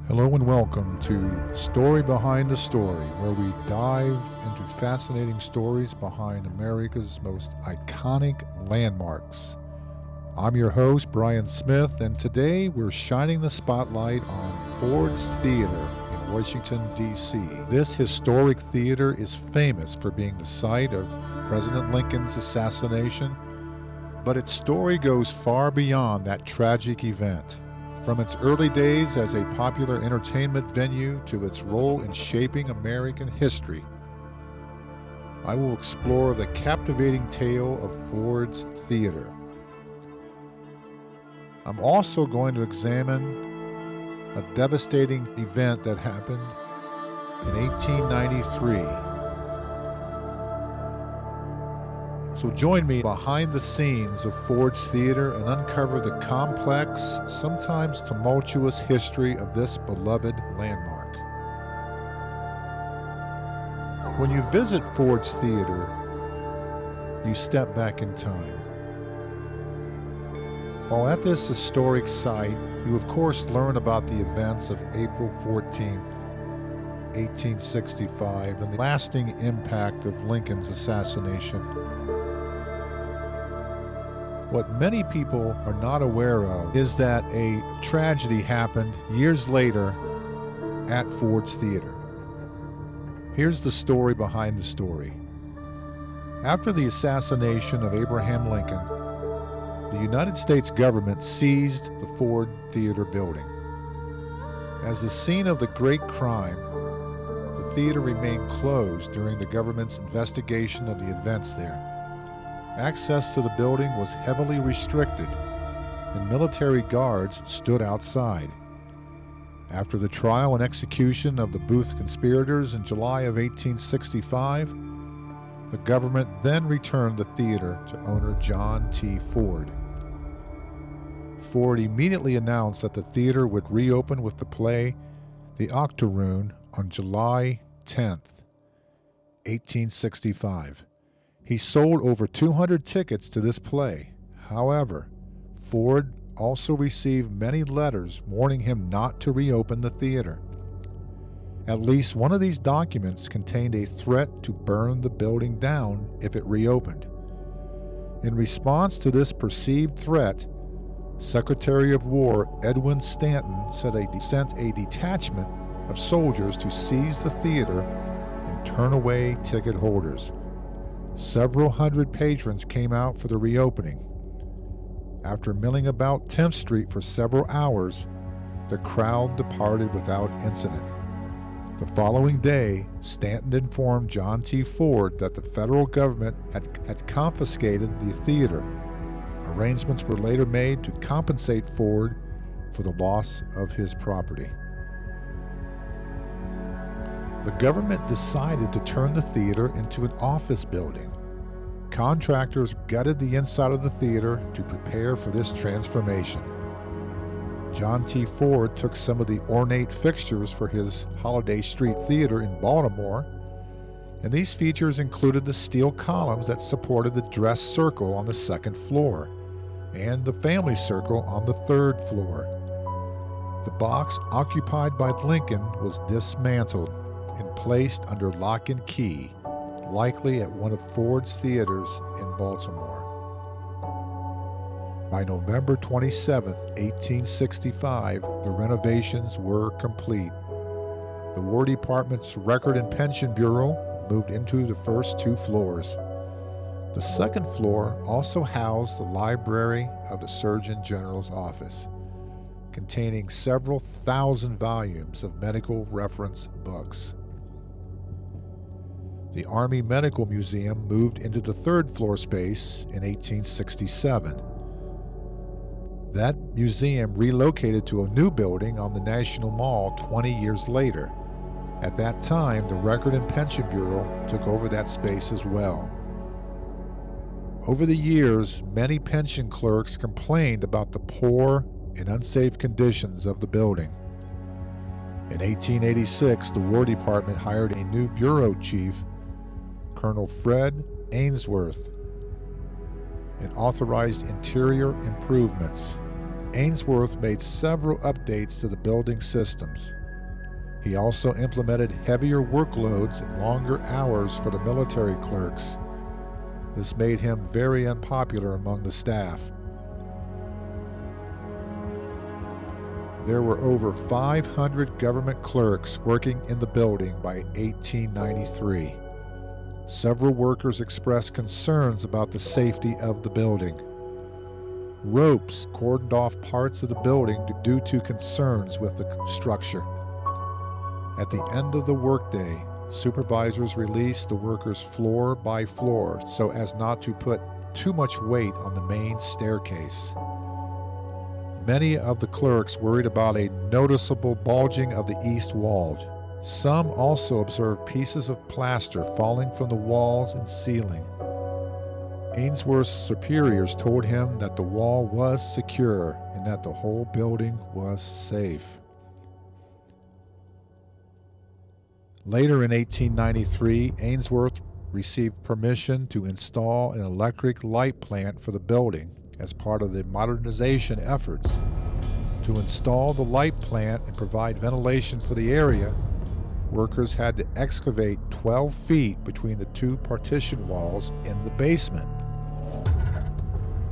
Hello and welcome to Story Behind the Story, where we dive into fascinating stories behind America's most iconic landmarks. I'm your host, Brian Smith, and today we're shining the spotlight on Ford's Theater in Washington, D.C. This historic theater is famous for being the site of President Lincoln's assassination, but its story goes far beyond that tragic event. From its early days as a popular entertainment venue to its role in shaping American history, I will explore the captivating tale of Ford's Theater. I'm also going to examine a devastating event that happened in 1893. So join me behind the scenes of Ford's Theater and uncover the complex, sometimes tumultuous history of this beloved landmark. When you visit Ford's Theater, you step back in time. While at this historic site, you of course learn about the events of April 14th, 1865, and the lasting impact of Lincoln's assassination. What many people are not aware of is that a tragedy happened years later at Ford's Theater. Here's the story behind the story. After the assassination of Abraham Lincoln, the United States government seized the Ford Theater building. As the scene of the great crime, the theater remained closed during the government's investigation of the events there. Access to the building was heavily restricted, and military guards stood outside. After the trial and execution of the Booth conspirators in July of 1865, the government then returned the theater to owner John T. Ford. Ford immediately announced that the theater would reopen with the play The Octoroon on July 10th, 1865. He sold over 200 tickets to this play. However, Ford also received many letters warning him not to reopen the theater. At least one of these documents contained a threat to burn the building down if it reopened. In response to this perceived threat, Secretary of War Edwin Stanton sent a detachment of soldiers to seize the theater and turn away ticket holders. Several hundred patrons came out for the reopening. After milling about 10th Street for several hours, the crowd departed without incident. The following day, Stanton informed John T. Ford that the federal government had confiscated the theater. Arrangements were later made to compensate Ford for the loss of his property. The government decided to turn the theater into an office building. Contractors gutted the inside of the theater to prepare for this transformation. John T. Ford took some of the ornate fixtures for his Holiday Street Theater in Baltimore, and these features included the steel columns that supported the dress circle on the second floor and the family circle on the third floor. The box occupied by Lincoln was dismantled and placed under lock and key, likely at one of Ford's theaters in Baltimore. By November 27, 1865, the renovations were complete. The War Department's Record and Pension Bureau moved into the first two floors. The second floor also housed the library of the Surgeon General's office, containing several thousand volumes of medical reference books. The Army Medical Museum moved into the third floor space in 1867. That museum relocated to a new building on the National Mall 20 years later. At that time, the Record and Pension Bureau took over that space as well. Over the years, many pension clerks complained about the poor and unsafe conditions of the building. In 1886, the War Department hired a new bureau chief, Colonel Fred Ainsworth, and authorized interior improvements. Ainsworth made several updates to the building systems. He also implemented heavier workloads and longer hours for the military clerks. This made him very unpopular among the staff. There were over 500 government clerks working in the building by 1893. Several workers expressed concerns about the safety of the building. Ropes cordoned off parts of the building due to concerns with the structure. At the end of the workday, supervisors released the workers floor by floor so as not to put too much weight on the main staircase. Many of the clerks worried about a noticeable bulging of the east wall. Some also observed pieces of plaster falling from the walls and ceiling. Ainsworth's superiors told him that the wall was secure and that the whole building was safe. Later in 1893, Ainsworth received permission to install an electric light plant for the building as part of the modernization efforts. To install the light plant and provide ventilation for the area, workers had to excavate 12 feet between the two partition walls in the basement.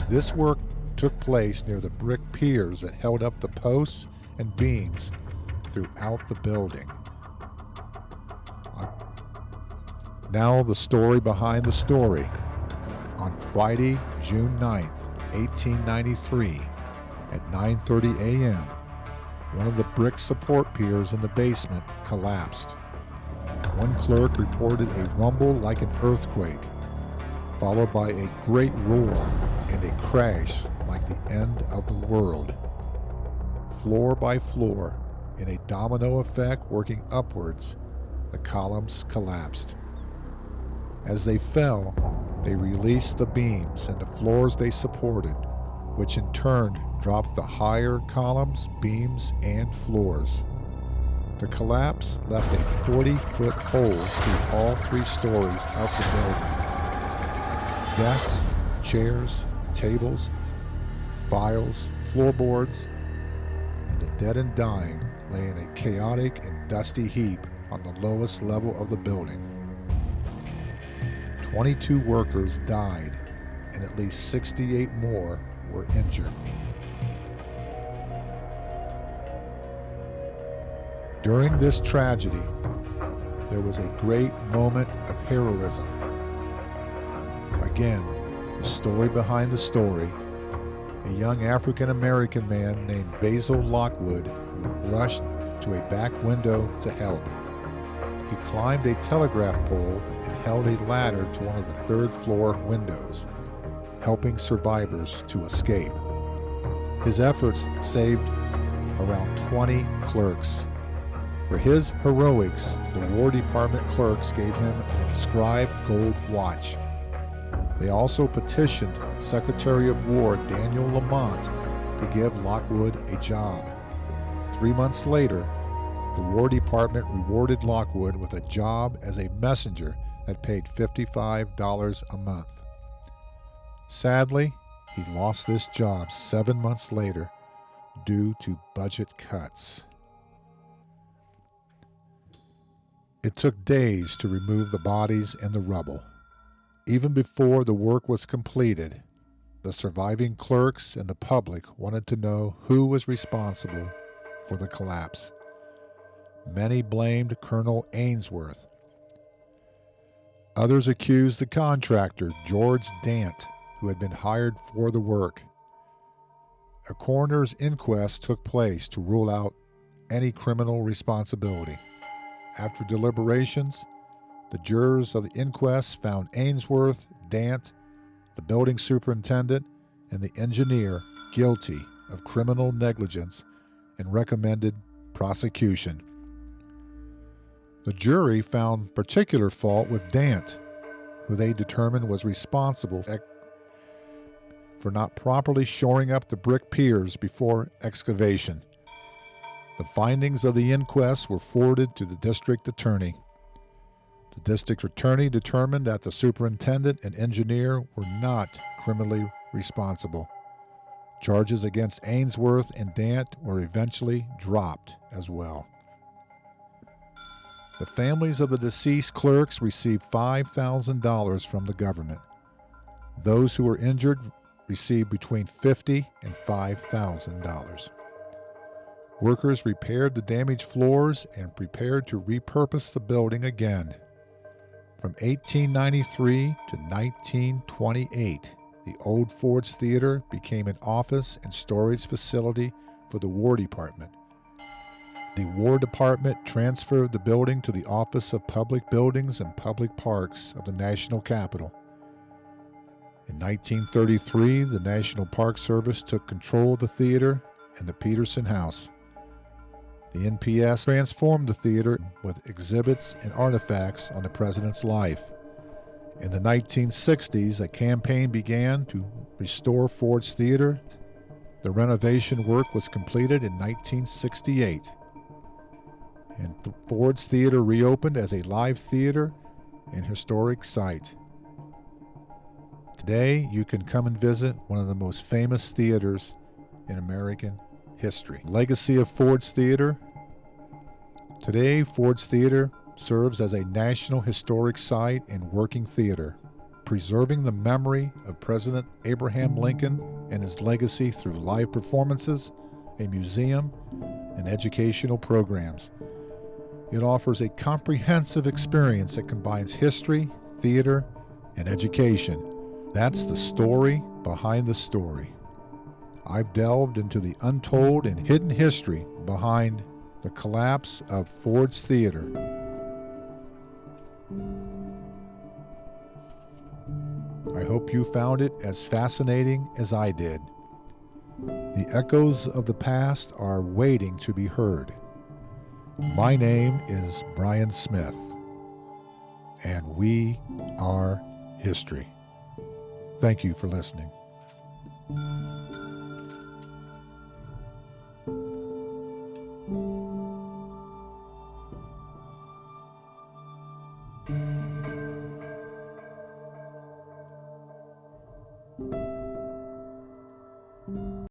This work took place near the brick piers that held up the posts and beams throughout the building. Now the story behind the story. On Friday, June 9th, 1893, at 9:30 a.m., one of the brick support piers in the basement collapsed. One clerk reported a rumble like an earthquake, followed by a great roar and a crash like the end of the world. Floor by floor, in a domino effect working upwards, the columns collapsed. As they fell, they released the beams and the floors they supported, which in turn dropped the higher columns, beams, and floors. The collapse left a 40-foot hole through all 3 stories of the building. Desks, chairs, tables, files, floorboards, and the dead and dying lay in a chaotic and dusty heap on the lowest level of the building. 22 workers died, and at least 68 more were injured. During this tragedy, there was a great moment of heroism. Again, the story behind the story. A young African-American man named Basil Lockwood rushed to a back window to help. He climbed a telegraph pole and held a ladder to one of the 3rd-floor windows, helping survivors to escape. His efforts saved around 20 clerks. For his heroics, the War Department clerks gave him an inscribed gold watch. They also petitioned Secretary of War Daniel Lamont to give Lockwood a job. 3 months later, the War Department rewarded Lockwood with a job as a messenger that paid $55 a month. Sadly, he lost this job 7 months later due to budget cuts. It took days to remove the bodies and the rubble. Even before the work was completed, the surviving clerks and the public wanted to know who was responsible for the collapse. Many blamed Colonel Ainsworth. Others accused the contractor, George Dant, who had been hired for the work. A coroner's inquest took place to rule out any criminal responsibility. After deliberations, the jurors of the inquest found Ainsworth, Dant, the building superintendent, and the engineer guilty of criminal negligence and recommended prosecution. The jury found particular fault with Dant, who they determined was responsible for not properly shoring up the brick piers before excavation. The findings of the inquest were forwarded to the district attorney. The district attorney determined that the superintendent and engineer were not criminally responsible. Charges against Ainsworth and Dant were eventually dropped as well. The families of the deceased clerks received $5,000 from the government. Those who were injured received between $50,000 and $5,000. Workers repaired the damaged floors and prepared to repurpose the building again. From 1893 to 1928, the old Ford's Theater became an office and storage facility for the War Department. The War Department transferred the building to the Office of Public Buildings and Public Parks of the National Capital. In 1933, the National Park Service took control of the theater and the Peterson House. The NPS transformed the theater with exhibits and artifacts on the president's life. In the 1960s, a campaign began to restore Ford's Theater. The renovation work was completed in 1968. And Ford's Theater reopened as a live theater and historic site. Today, you can come and visit one of the most famous theaters in American history. Legacy of Ford's Theater. Today, Ford's Theater serves as a national historic site and working theater, preserving the memory of President Abraham Lincoln and his legacy through live performances, a museum, and educational programs. It offers a comprehensive experience that combines history, theater, and education. That's the story behind the story. I've delved into the untold and hidden history behind the collapse of Ford's Theater. I hope you found it as fascinating as I did. The echoes of the past are waiting to be heard. My name is Brian Smith, and we are history. Thank you for listening.